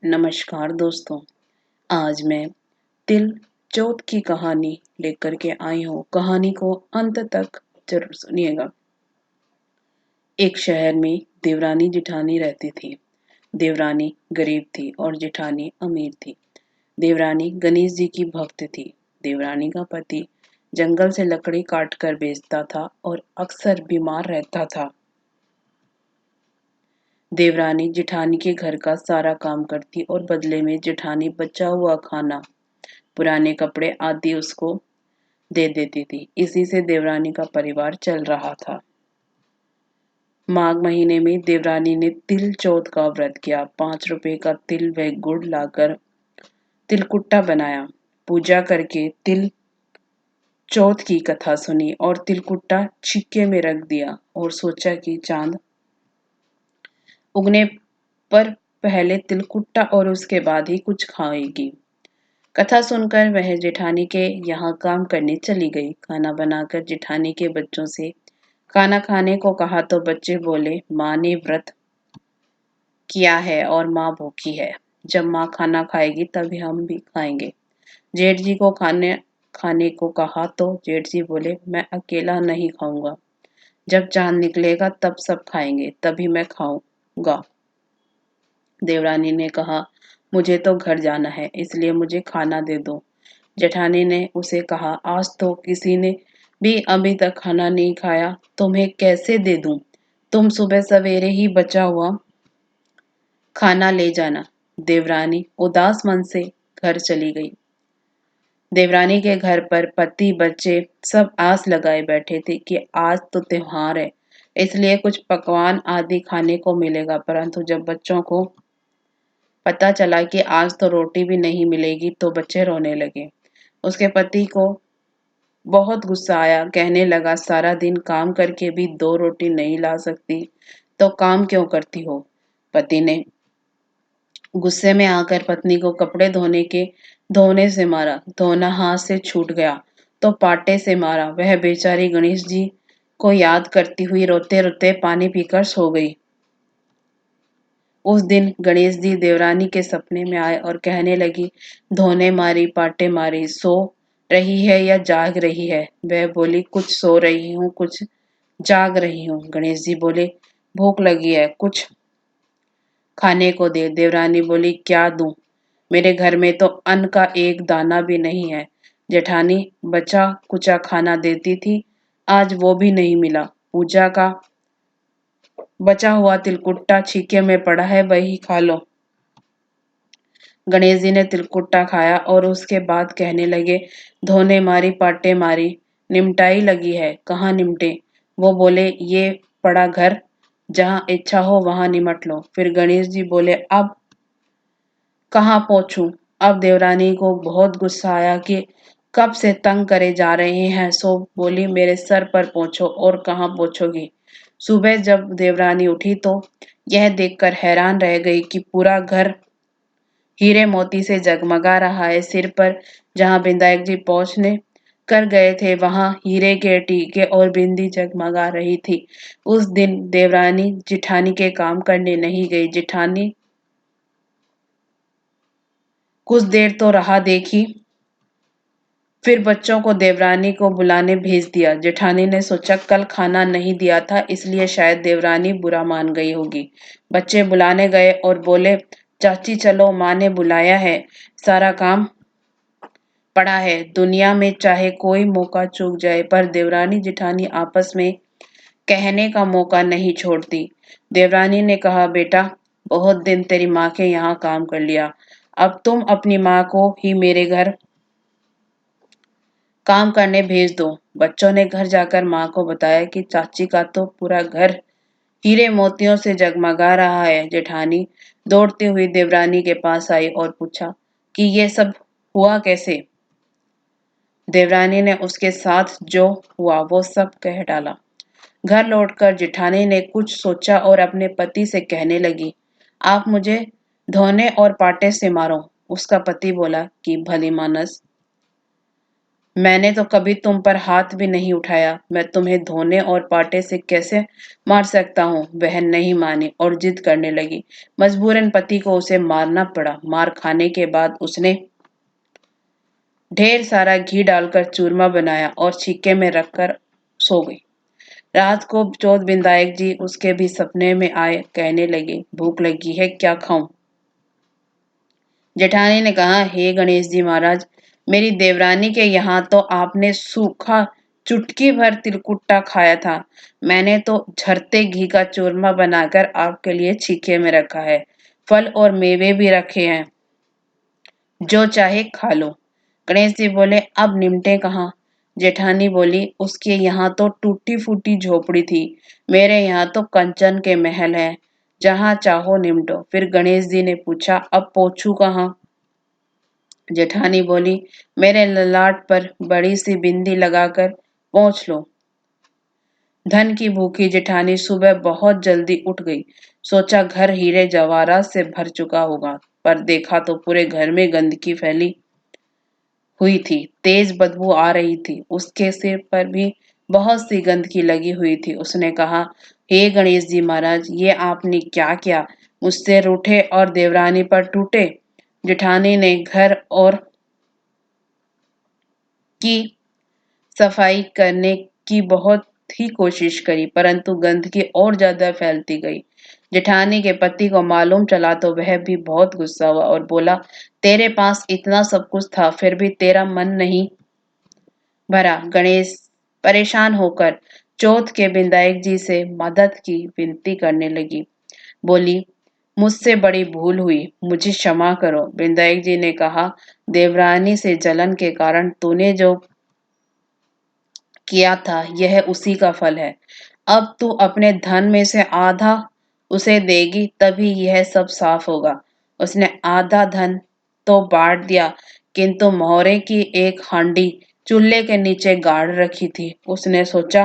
नमस्कार दोस्तों। आज मैं तिल चौथ की कहानी लेकर के आई हूँ। कहानी को अंत तक जरूर सुनिएगा। एक शहर में देवरानी जिठानी रहती थी। देवरानी गरीब थी और जिठानी अमीर थी। देवरानी गणेश जी की भक्त थी। देवरानी का पति जंगल से लकड़ी काट कर बेचता था और अक्सर बीमार रहता था। देवरानी जिठानी के घर का सारा काम करती और बदले में जिठानी बचा हुआ खाना, पुराने कपड़े आदि उसको दे देती थी। इसी से देवरानी का परिवार चल रहा था। माघ महीने में देवरानी ने तिल चौथ का व्रत किया। 5 रुपए का तिल व गुड़ लाकर तिलकुट्टा बनाया। पूजा करके तिल चौथ की कथा सुनी और तिलकुट्टा छिक्के में रख दिया और सोचा कि चांद उगने पर पहले तिलकुट्टा और उसके बाद ही कुछ खाएगी। कथा सुनकर वह जेठानी के यहाँ काम करने चली गई। खाना बनाकर जेठानी के बच्चों से खाना खाने को कहा तो बच्चे बोले, माँ ने व्रत किया है और माँ भूखी है। जब माँ खाना खाएगी तभी हम भी खाएंगे। जेठ जी को खाने खाने को कहा तो जेठ जी बोले, मैं अकेला नहीं खाऊंगा। जब चांद निकलेगा तब सब खाएंगे, तभी मैं खाऊंगा। देवरानी ने कहा, मुझे तो घर जाना है, इसलिए मुझे खाना दे दो। जेठानी ने उसे कहा, आज तो किसी ने भी अभी तक खाना नहीं खाया, तुम्हें कैसे दे दूं? तुम सुबह सवेरे ही बचा हुआ खाना ले जाना। देवरानी उदास मन से घर चली गई। देवरानी के घर पर पति बच्चे सब आस लगाए बैठे थे कि आज तो त्योहार है, इसलिए कुछ पकवान आदि खाने को मिलेगा। परंतु जब बच्चों को पता चला कि आज तो रोटी भी नहीं मिलेगी तो बच्चे रोने लगे। उसके पति को बहुत गुस्सा आया। कहने लगा, सारा दिन काम करके भी 2 रोटी नहीं ला सकती तो काम क्यों करती हो? पति ने गुस्से में आकर पत्नी को कपड़े धोने से मारा। धोना हाथ से छूट गया तो पाटे से मारा। वह बेचारी गणेश जी को याद करती हुई रोते रोते पानी पीकर सो गई। उस दिन गणेश जी देवरानी के सपने में आए और कहने लगी, धोने मारी पाटे मारी, सो रही है या जाग रही है? वह बोली, कुछ सो रही हूँ, कुछ जाग रही हूँ। गणेश जी बोले, भूख लगी है, कुछ खाने को दे। देवरानी बोली, क्या दूं? मेरे घर में तो अन्न का एक दाना भी नहीं है। जेठानी बचा कुचा खाना देती थी, आज वो भी नहीं मिला। पूजा का बचा हुआ तिलकुट्टा छीके में पड़ा है, वही खा लो। गणेश जी ने तिलकुट्टा खाया और उसके बाद कहने लगे, धोने मारी पाटे मारी, निमटाई लगी है, कहाँ निमटे? वो बोले, ये पड़ा घर, जहाँ इच्छा हो वहां निमट लो। फिर गणेश जी बोले, अब कहाँ पहुंचूं? अब देवरानी को बहुत गुस्सा आया कि कब से तंग करे जा रहे हैं, सो बोली, मेरे सर पर पहुंचो। और कहाँ पहुंचोगी? सुबह जब देवरानी उठी तो यह देखकर हैरान रह गई कि पूरा घर हीरे मोती से जगमगा रहा है। सिर पर जहां विधायक जी पहुंचने कर गए थे वहां हीरे के टीके और बिंदी जगमगा रही थी। उस दिन देवरानी जिठानी के काम करने नहीं गई। जिठानी कुछ देर तो राह देखी, फिर बच्चों को देवरानी को बुलाने भेज दिया। जेठानी ने सोचा, कल खाना नहीं दिया था इसलिए शायद देवरानी बुरा मान गई होगी। बच्चे बुलाने गए और बोले, चाची चलो, माँ ने बुलाया है, सारा काम पड़ा है। दुनिया में चाहे कोई मौका चूक जाए पर देवरानी जिठानी आपस में कहने का मौका नहीं छोड़ती। देवरानी ने कहा, बेटा बहुत दिन तेरी माँ के यहाँ काम कर लिया, अब तुम अपनी माँ को ही मेरे घर काम करने भेज दो। बच्चों ने घर जाकर माँ को बताया कि चाची का तो पूरा घर हीरे मोतियों से जगमगा रहा है। जेठानी दौड़ती हुई देवरानी के पास आई और पूछा कि ये सब हुआ कैसे? देवरानी ने उसके साथ जो हुआ वो सब कह डाला। घर लौटकर जेठानी ने कुछ सोचा और अपने पति से कहने लगी, आप मुझे धोने और पाटे से मारो। उसका पति बोला कि भली मानस, मैंने तो कभी तुम पर हाथ भी नहीं उठाया। मैं तुम्हें धोने और पाटे से कैसे मार सकता हूँ। बहन नहीं मानी और जिद करने लगी। मजबूरन पति को उसे मारना पड़ा। मार खाने के बाद उसने ढेर सारा घी डालकर चूरमा बनाया और छिक्के में रखकर सो गई। रात को चौथ विधायक जी उसके भी सपने में आए। कहने लगे, भूख लगी है, क्या खाऊं। जेठानी ने कहा, हे गणेश जी महाराज, मेरी देवरानी के यहाँ तो आपने सूखा चुटकी भर तिलकुट्टा खाया था। मैंने तो झरते घी का चूरमा बनाकर आपके लिए छीके में रखा है। फल और मेवे भी रखे हैं, जो चाहे खा लो। गणेश जी बोले, अब निमटे कहाँ। जेठानी बोली, उसके यहाँ तो टूटी फूटी झोपड़ी थी। मेरे यहाँ तो कंचन के महल है, जहाँ चाहो निमटो। फिर गणेश जी ने पूछा, अब पोछू कहाँ। जेठानी बोली, मेरे ललाट पर बड़ी सी बिंदी लगाकर पोंछ लो। धन की भूखी जेठानी सुबह बहुत जल्दी उठ गई। सोचा घर हीरे जवाहरात से भर चुका होगा, पर देखा तो पूरे घर में गंदगी फैली हुई थी। तेज बदबू आ रही थी। उसके सिर पर भी बहुत सी गंदगी लगी हुई थी। उसने कहा, हे गणेश जी महाराज, ये आपने क्या किया। मुझसे रूठे और देवरानी पर टूटे। जेठानी ने घर और की सफाई करने की बहुत ही कोशिश करी, परंतु गंदगी और ज्यादा फैलती गई। जेठानी के पति को मालूम चला तो वह भी बहुत गुस्सा हुआ और बोला, तेरे पास इतना सब कुछ था, फिर भी तेरा मन नहीं भरा। गणेश परेशान होकर चौथ के विधायक जी से मदद की विनती करने लगी। बोली, मुझसे बड़ी भूल हुई, मुझे क्षमा करो। विधायक जी ने कहा, देवरानी से जलन के कारण तूने जो किया था, यह उसी का फल है। अब तू अपने धन में से आधा उसे देगी, तभी यह सब साफ होगा। उसने आधा धन तो बांट दिया, किंतु मोहरे की एक हांडी चूल्हे के नीचे गाड़ रखी थी। उसने सोचा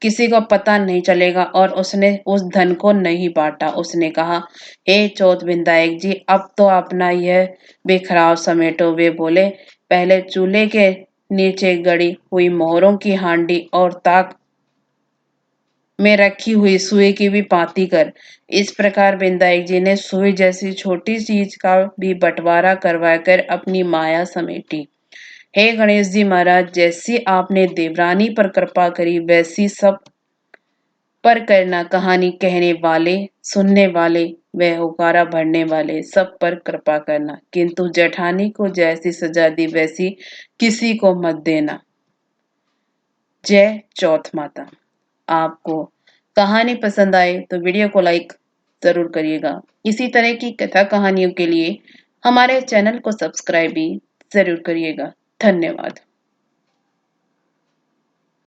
किसी को पता नहीं चलेगा और उसने उस धन को नहीं बांटा। उसने कहा, हे चौथ विधायक जी, अब तो अपना यह बिखराव समेटो। वे बोले, पहले चूल्हे के नीचे गड़ी हुई मोहरों की हांडी और ताक में रखी हुई सुई की भी पाती कर। इस प्रकार विधायक जी ने सुई जैसी छोटी चीज का भी बंटवारा करवाकर अपनी माया समेटी। हे गणेश जी महाराज, जैसी आपने देवरानी पर कृपा करी, वैसी सब पर करना। कहानी कहने वाले, सुनने वाले व हुकारा भरने वाले सब पर कृपा करना, किंतु जेठानी को जैसी सजा दी वैसी किसी को मत देना। जय चौथ माता। आपको कहानी पसंद आए तो वीडियो को लाइक जरूर करिएगा। इसी तरह की कथा कहानियों के लिए हमारे चैनल को सब्सक्राइब भी जरूर करिएगा। धन्यवाद।